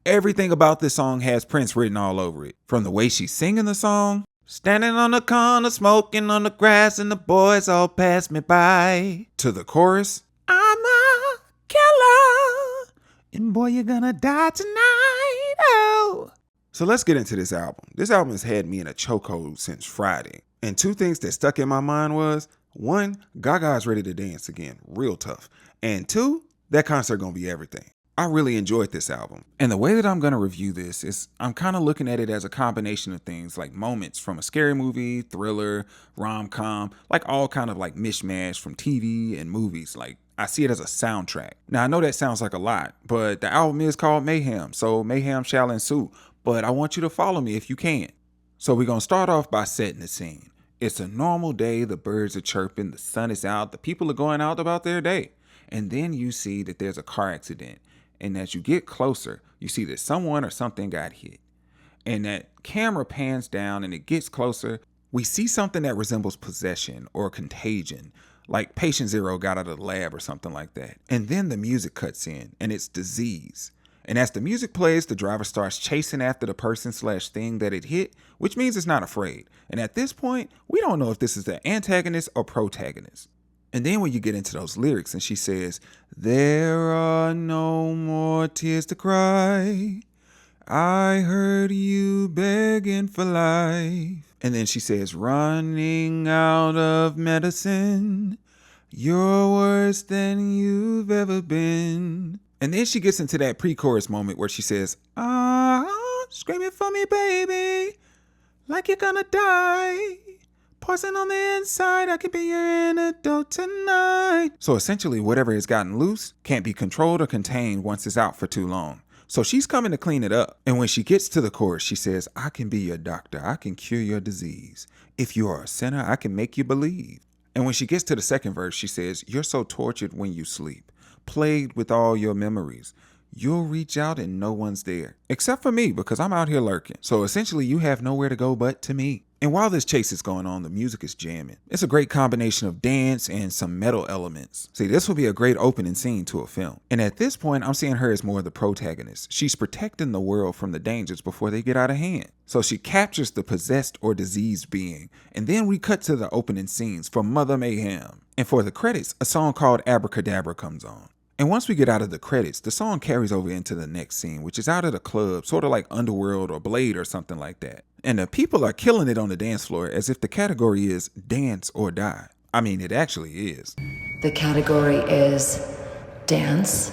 Everything about this song has Prince written all over it. From the way she's singing the song, standing on the corner, smoking on the grass, and the boys all pass me by, to the chorus, I'm a killer, and boy, you're gonna die tonight, oh. So let's get into this album. This album has had me in a chokehold since Friday. And two things that stuck in my mind was, one, Gaga's ready to dance again, real tough. And two, that concert gonna be everything. I really enjoyed this album. And the way that I'm gonna review this is I'm kind of looking at it as a combination of things, like moments from a scary movie, thriller, rom-com, like all kind of like mishmash from TV and movies. Like I see it as a soundtrack. Now I know that sounds like a lot, but the album is called Mayhem, so mayhem shall ensue. But I want you to follow me if you can. So we're gonna start off by setting the scene. It's a normal day, the birds are chirping, the sun is out, the people are going out about their day. And then you see that there's a car accident. And as you get closer, you see that someone or something got hit. And that camera pans down and it gets closer. We see something that resembles possession or contagion, like patient zero got out of the lab or something like that. And then the music cuts in and it's disease. And as the music plays, the driver starts chasing after the person/thing that it hit, which means it's not afraid. And at this point, we don't know if this is the antagonist or protagonist. And then when you get into those lyrics and she says, there are no more tears to cry. I heard you begging for life. And then she says, running out of medicine. You're worse than you've ever been. And then she gets into that pre-chorus moment where she says, screaming for me, baby, like you're gonna die. Poison on the inside, I could be your antidote tonight. So essentially, whatever has gotten loose can't be controlled or contained once it's out for too long. So she's coming to clean it up. And when she gets to the chorus, she says, I can be your doctor. I can cure your disease. If you are a sinner, I can make you believe. And when she gets to the second verse, she says, you're so tortured when you sleep, plagued with all your memories. You'll reach out and no one's there, except for me, because I'm out here lurking. So essentially, you have nowhere to go but to me. And while this chase is going on, the music is jamming. It's a great combination of dance and some metal elements. See, this will be a great opening scene to a film. And at this point, I'm seeing her as more of the protagonist. She's protecting the world from the dangers before they get out of hand. So she captures the possessed or diseased being. And then we cut to the opening scenes for Mother Mayhem. And for the credits, a song called Abracadabra comes on. And once we get out of the credits, the song carries over into the next scene, which is out at a club, sort of like Underworld or Blade or something like that. And the people are killing it on the dance floor as if the category is dance or die. I mean, it actually is. The category is dance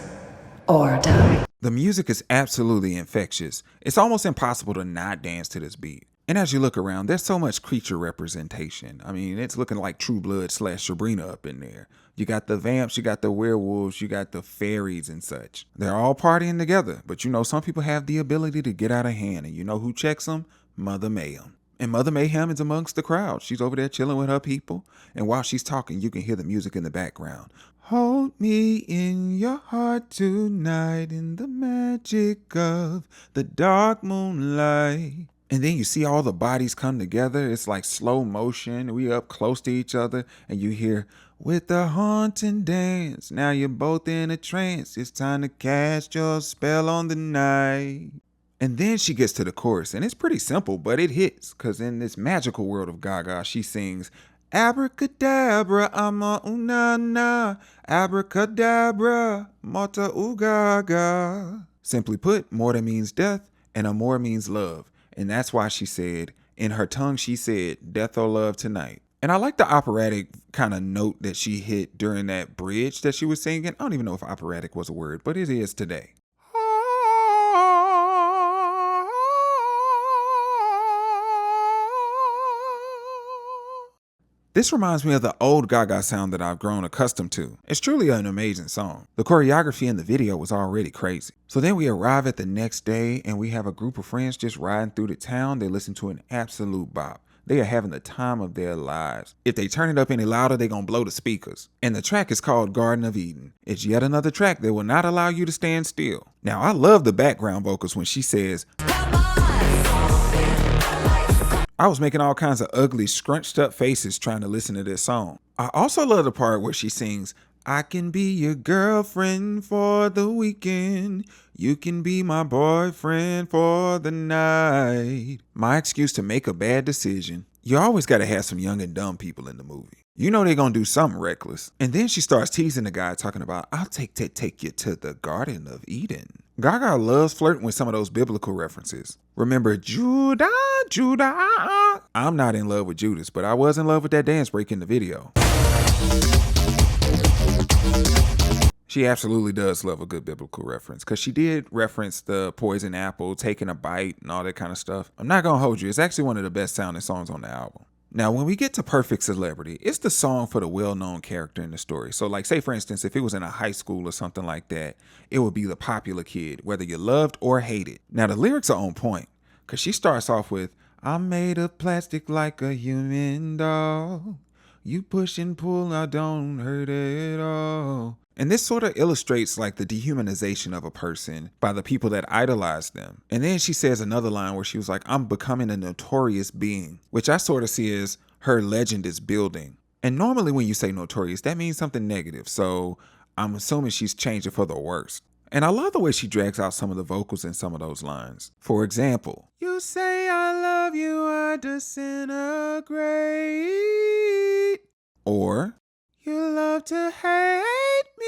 or die. The music is absolutely infectious. It's almost impossible to not dance to this beat. And as you look around, there's so much creature representation. I mean, it's looking like True Blood / Sabrina up in there. You got the vamps, you got the werewolves, you got the fairies and such. They're all partying together, but you know, some people have the ability to get out of hand, and you know who checks them? Mother Mayhem. And Mother Mayhem is amongst the crowd. She's over there chilling with her people, and while she's talking, you can hear the music in the background. Hold me in your heart tonight in the magic of the dark moonlight. And then you see all the bodies come together. It's like slow motion. We up close to each other, and you hear, with the haunting dance, now you're both in a trance. It's time to cast your spell on the night. And then she gets to the chorus, and it's pretty simple, but it hits, because in this magical world of Gaga, she sings, Abracadabra, ama unana, abracadabra, mata ugaga. Simply put, morta means death, and amor means love. And that's why she said, in her tongue she said, death or love tonight. And I like the operatic kind of note that she hit during that bridge that she was singing. I don't even know if operatic was a word, but it is today. This reminds me of the old Gaga sound that I've grown accustomed to. It's truly an amazing song. The choreography in the video was already crazy. So then we arrive at the next day and we have a group of friends just riding through the town. They listen to an absolute bop. They are having the time of their lives. If they turn it up any louder, they're gonna blow the speakers. And the track is called Garden of Eden. It's yet another track that will not allow you to stand still. Now, I love the background vocals when she says, I was making all kinds of ugly, scrunched up faces trying to listen to this song. I also love the part where she sings, I can be your girlfriend for the weekend. You can be my boyfriend for the night. My excuse to make a bad decision. You always gotta have some young and dumb people in the movie. You know they gonna do something reckless. And then she starts teasing the guy talking about, I'll take you to the Garden of Eden. Gaga loves flirting with some of those biblical references. Remember Judah? I'm not in love with Judas, but I was in love with that dance break in the video. She absolutely does love a good biblical reference, because she did reference the poison apple, taking a bite, and all that kind of stuff. I'm not gonna hold you, it's actually one of the best sounding songs on the album. Now, when we get to Perfect Celebrity, it's the song for the well-known character in the story. So like, say for instance, if it was in a high school or something like that, it would be the popular kid, whether you loved or hated. Now, the lyrics are on point, because she starts off with, I'm made of plastic like a human doll. You push and pull, I don't hurt at all. And this sort of illustrates like the dehumanization of a person by the people that idolize them. And then she says another line where she was like, I'm becoming a notorious being, which I sort of see as her legend is building. And normally when you say notorious, that means something negative. So I'm assuming she's changing for the worst. And I love the way she drags out some of the vocals in some of those lines. For example, you say I love you, I disintegrate. Or, you love to hate me.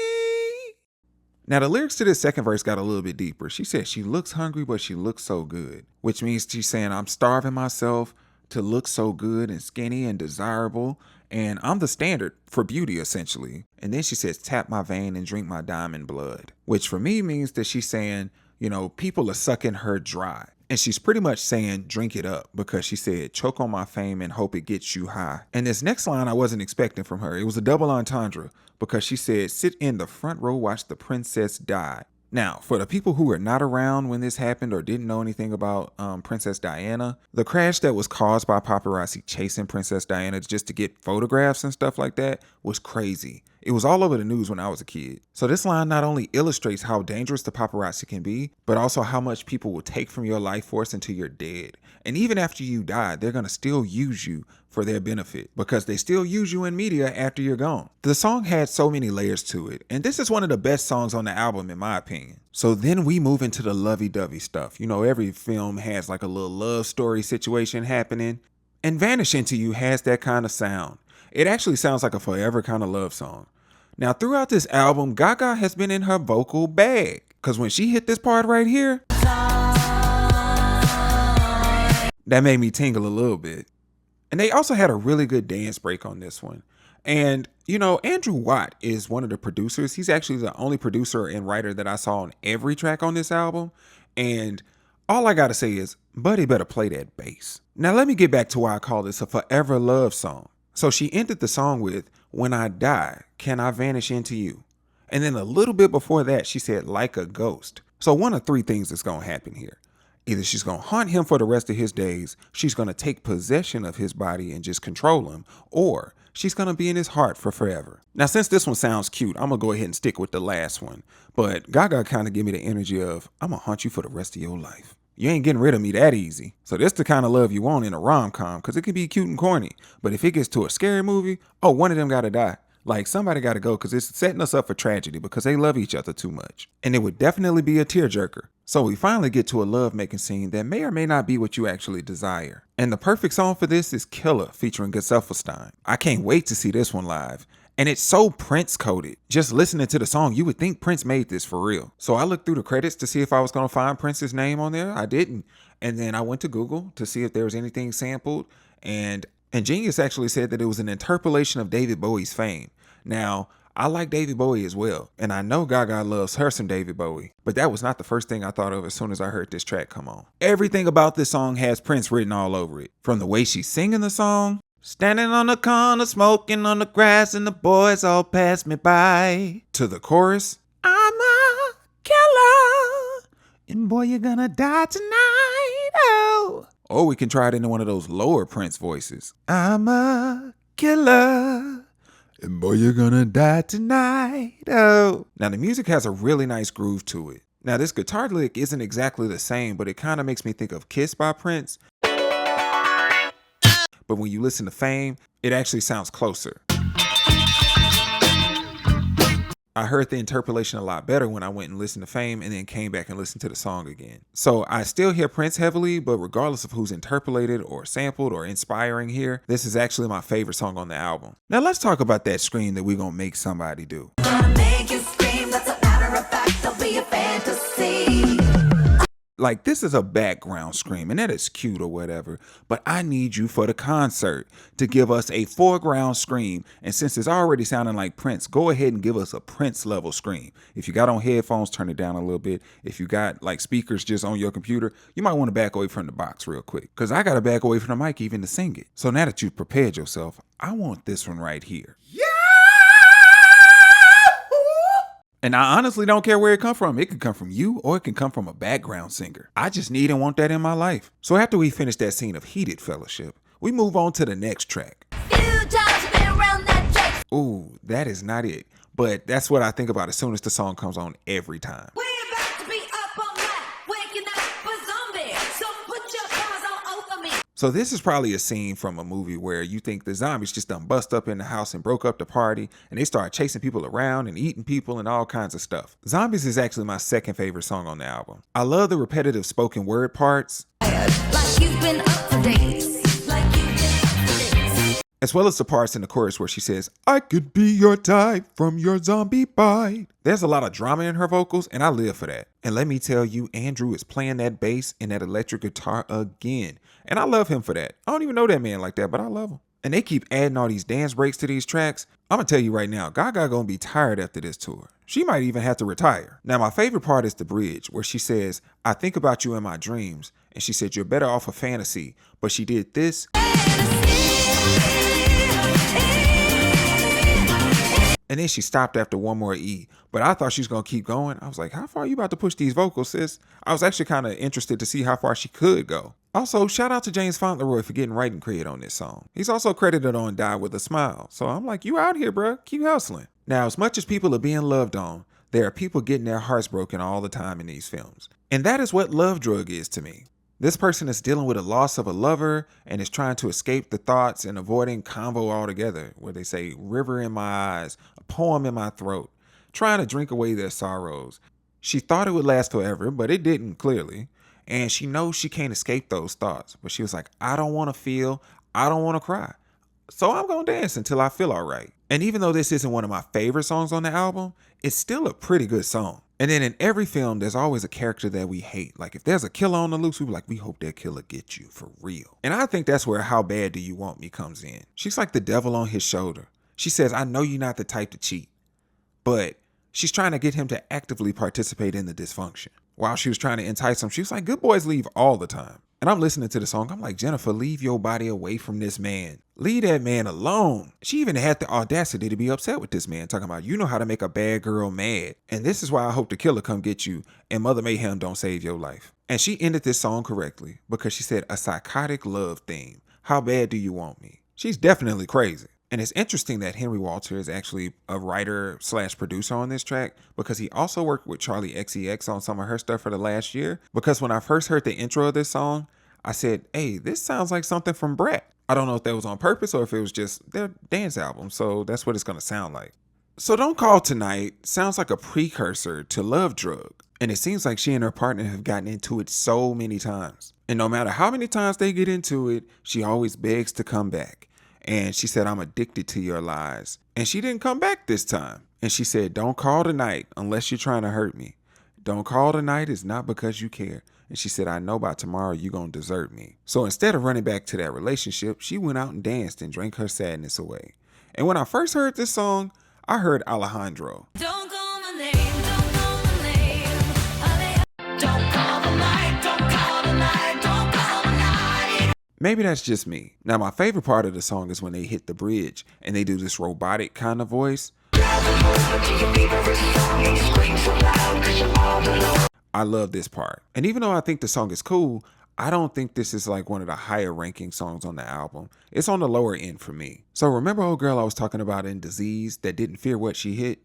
Now the lyrics to this second verse got a little bit deeper. She said she looks hungry, but she looks so good. Which means she's saying I'm starving myself to look so good and skinny and desirable. And I'm the standard for beauty, essentially. And then she says, tap my vein and drink my diamond blood. Which for me means that she's saying, you know, people are sucking her dry. And she's pretty much saying, drink it up, because she said, choke on my fame and hope it gets you high. And this next line I wasn't expecting from her. It was a double entendre, because she said, sit in the front row, watch the princess die. Now, for the people who were not around when this happened or didn't know anything about Princess Diana, the crash that was caused by paparazzi chasing Princess Diana just to get photographs and stuff like that was crazy. It was all over the news when I was a kid. So this line not only illustrates how dangerous the paparazzi can be, but also how much people will take from your life force until you're dead. And even after you die, they're gonna still use you for their benefit, because they still use you in media after you're gone. The song had so many layers to it, and this is one of the best songs on the album in my opinion. So then we move into the lovey-dovey stuff. You know, every film has like a little love story situation happening, and Vanish Into You has that kind of sound. It actually sounds like a forever kind of love song. Now throughout this album, Gaga has been in her vocal bag, because when she hit this part right here, that made me tingle a little bit. And they also had a really good dance break on this one. And, you know, Andrew Watt is one of the producers. He's actually the only producer and writer that I saw on every track on this album. And all I gotta say is, buddy better play that bass. Now let me get back to why I call this a forever love song. So she ended the song with, when I die, can I vanish into you? And then a little bit before that, she said, like a ghost. So one of three things is gonna happen here. Either she's going to haunt him for the rest of his days, she's going to take possession of his body and just control him, or she's going to be in his heart for forever. Now, since this one sounds cute, I'm going to go ahead and stick with the last one. But Gaga kind of give me the energy of, I'm going to haunt you for the rest of your life. You ain't getting rid of me that easy. So this the kind of love you want in a rom-com, because it can be cute and corny. But if it gets to a scary movie, oh, one of them got to die. Like, somebody got to go, because it's setting us up for tragedy because they love each other too much. And it would definitely be a tearjerker. So we finally get to a love-making scene that may or may not be what you actually desire. And the perfect song for this is Killer featuring Gesaffelstein. I can't wait to see this one live. And it's so Prince-coded. Just listening to the song, you would think Prince made this for real. So I looked through the credits to see if I was going to find Prince's name on there. I didn't. And then I went to Google to see if there was anything sampled. And Genius actually said that it was an interpolation of David Bowie's fame. Now, I like David Bowie as well, and I know Gaga loves her some David Bowie, but that was not the first thing I thought of as soon as I heard this track come on. Everything about this song has Prince written all over it. From the way she's singing the song, standing on the corner, smoking on the grass, and the boys all pass me by, to the chorus, I'm a killer, and boy, you're gonna die tonight, oh. Or we can try it into one of those lower Prince voices. I'm a killer, and boy, you're gonna die tonight, oh. Now, the music has a really nice groove to it. Now, this guitar lick isn't exactly the same, but it kind of makes me think of Kiss by Prince. But when you listen to Fame, it actually sounds closer. I heard the interpolation a lot better when I went and listened to Fame and then came back and listened to the song again. So I still hear Prince heavily, but regardless of who's interpolated or sampled or inspiring here, this is actually my favorite song on the album. Now let's talk about that scream that we're gonna make somebody do. Gonna make you scream, that's a matter of fact, don't be a fantasy. Like, this is a background scream, and that is cute or whatever, but I need you for the concert to give us a foreground scream, and since it's already sounding like Prince, go ahead and give us a Prince level scream. If you got on headphones, turn it down a little bit. If you got like speakers just on your computer, you might want to back away from the box real quick, because I got to back away from the mic even to sing it. So now that you've prepared yourself, I want this one right here. And I honestly don't care where it comes from. It can come from you or it can come from a background singer. I just need and want that in my life. So after we finish that scene of heated fellowship, we move on to the next track. Ooh, that is not it. But that's what I think about as soon as the song comes on every time. So this is probably a scene from a movie where you think the zombies just done bust up in the house and broke up the party and they start chasing people around and eating people and all kinds of stuff. Zombies is actually my second favorite song on the album. I love the repetitive spoken word parts, Like you've been up for days. Like you've been up for days. as well as the parts in the chorus where she says, I could be your type from your zombie bite. There's a lot of drama in her vocals and I live for that. And let me tell you, Andrew is playing that bass and that electric guitar again. And I love him for that. I don't even know that man like that, but I love him. And they keep adding all these dance breaks to these tracks. I'm gonna tell you right now, Gaga gonna be tired after this tour. She might even have to retire. Now, my favorite part is the bridge where she says, I think about you in my dreams. And she said, you're better off a fantasy. But she did this. And then she stopped after one more E. But I thought she was going to keep going. I was like, how far are you about to push these vocals, sis? I was actually kind of interested to see how far she could go. Also, shout out to James Fauntleroy for getting writing credit on this song. He's also credited on Die With A Smile. So I'm like, you out here, bro. Keep hustling. Now, as much as people are being loved on, there are people getting their hearts broken all the time in these films. And that is what Love Drug is to me. This person is dealing with a loss of a lover and is trying to escape the thoughts and avoiding convo altogether, where they say river in my eyes, a poem in my throat, trying to drink away their sorrows. She thought it would last forever, but it didn't, clearly. And she knows she can't escape those thoughts. But she was like, I don't want to feel, I don't want to cry. So I'm going to dance until I feel all right. And even though this isn't one of my favorite songs on the album, it's still a pretty good song. And then in every film, there's always a character that we hate. Like if there's a killer on the loose, we be like, we hope that killer gets you for real. And I think that's where How Bad Do You Want Me comes in. She's like the devil on his shoulder. She says, I know you're not the type to cheat, but she's trying to get him to actively participate in the dysfunction. While she was trying to entice him, she was like, good boys leave all the time. And I'm listening to the song. I'm like, Jennifer, leave your body away from this man. Leave that man alone. She even had the audacity to be upset with this man, talking about, you know how to make a bad girl mad. And this is why I hope the killer come get you and Mother Mayhem don't save your life. And she ended this song correctly because she said a psychotic love theme. How bad do you want me? She's definitely crazy. And it's interesting that Henry Walter is actually a writer / producer on this track because he also worked with Charlie XCX on some of her stuff for the last year. Because when I first heard the intro of this song, I said, hey, this sounds like something from Brat. I don't know if that was on purpose or if it was just their dance album. So that's what it's going to sound like. So Don't Call Tonight sounds like a precursor to Love Drug. And it seems like she and her partner have gotten into it so many times. And no matter how many times they get into it, she always begs to come back. And she said, I'm addicted to your lies. And she didn't come back this time. And she said, don't call tonight unless you're trying to hurt me. Don't call tonight is not because you care. And she said, I know by tomorrow you're going to desert me. So instead of running back to that relationship, she went out and danced and drank her sadness away. And when I first heard this song, I heard Alejandro. Don't call my name, don't call my name. Don't call the night, don't call the night, don't call the night. Maybe that's just me. Now, my favorite part of the song is when they hit the bridge and they do this robotic kind of voice. I love this part. And even though I think the song is cool, I don't think this is like one of the higher ranking songs on the album. It's on the lower end for me. So remember old girl I was talking about in Disease that didn't fear what she hit?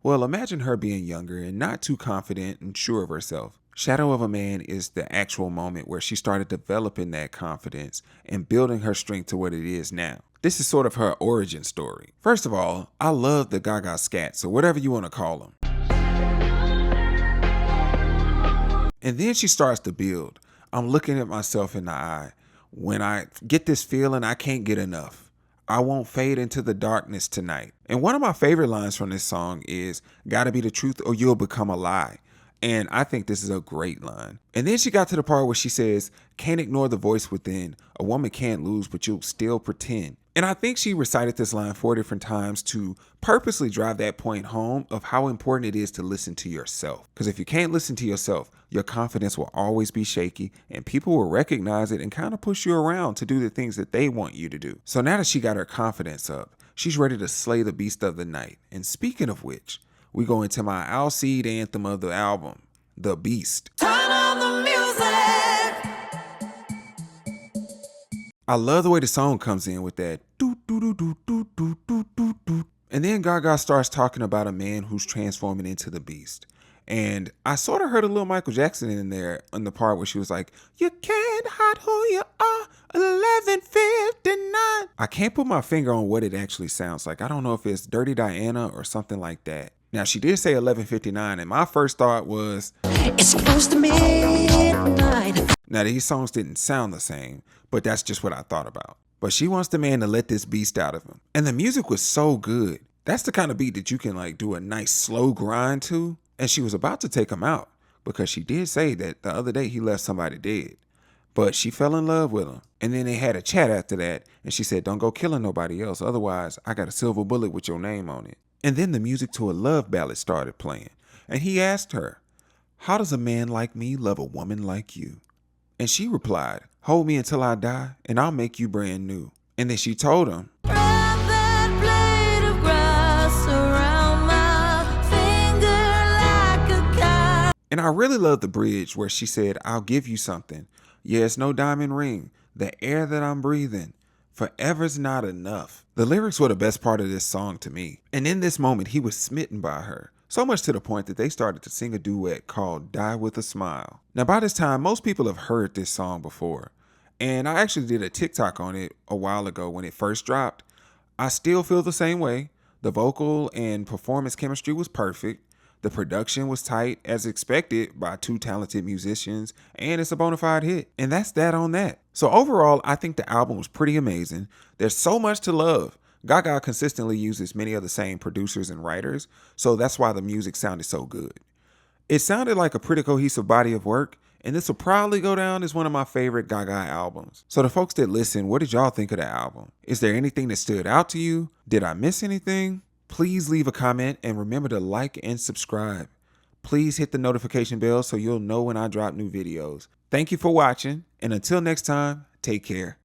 Well, imagine her being younger and not too confident and sure of herself. Shadow of a Man is the actual moment where she started developing that confidence and building her strength to what it is now. This is sort of her origin story. First of all, I love the Gaga scats, or whatever you want to call them. And then she starts to build. I'm looking at myself in the eye. When I get this feeling, I can't get enough. I won't fade into the darkness tonight. And one of my favorite lines from this song is, gotta be the truth or you'll become a lie. And I think this is a great line. And then she got to the part where she says, can't ignore the voice within. A woman can't lose, but you'll still pretend. And I think she recited this line 4 different times to purposely drive that point home of how important it is to listen to yourself. Because if you can't listen to yourself, your confidence will always be shaky and people will recognize it and kind of push you around to do the things that they want you to do. So now that she got her confidence up, she's ready to slay the beast of the night. And speaking of which, we go into my Alcide anthem of the album, The Beast. Turn on the music. I love the way the song comes in with that doo doo doo doo doo doo doo doo doo. And then Gaga starts talking about a man who's transforming into the beast. And I sort of heard a little Michael Jackson in there on the part where she was like, you can't hide who you are, 11:59. I can't put my finger on what it actually sounds like. I don't know if it's Dirty Diana or something like that. Now, she did say 11:59, and my first thought was, It's close to midnight. now these songs didn't sound the same, but that's just what I thought about. But she wants the man to let this beast out of him. And the music was so good. That's the kind of beat that you can like do a nice slow grind to. And she was about to take him out because she did say that the other day he left somebody dead. But she fell in love with him. And then they had a chat after that. And she said, don't go killing nobody else. Otherwise, I got a silver bullet with your name on it. And then the music to a love ballad started playing. And he asked her, how does a man like me love a woman like you? And she replied, hold me until I die and I'll make you brand new. And then she told him, Wrap that blade of grass around my finger like a kite. and I really love the bridge where she said, I'll give you something. Yeah, it's no diamond ring. The air that I'm breathing. Forever's not enough. The lyrics were the best part of this song to me. And in this moment, he was smitten by her. So much to the point that they started to sing a duet called Die With a Smile. Now, by this time, most people have heard this song before. And I actually did a TikTok on it a while ago when it first dropped. I still feel the same way. The vocal and performance chemistry was perfect. The production was tight as expected by 2 talented musicians, and it's a bona fide hit. And that's that on that. So overall, I think the album was pretty amazing. There's so much to love. Gaga consistently uses many of the same producers and writers, so that's why the music sounded so good. It sounded like a pretty cohesive body of work, and this will probably go down as one of my favorite Gaga albums. So the folks that listen, what did y'all think of the album? Is there anything that stood out to you? Did I miss anything? Please leave a comment and remember to like and subscribe. Please hit the notification bell so you'll know when I drop new videos. Thank you for watching, and until next time, take care.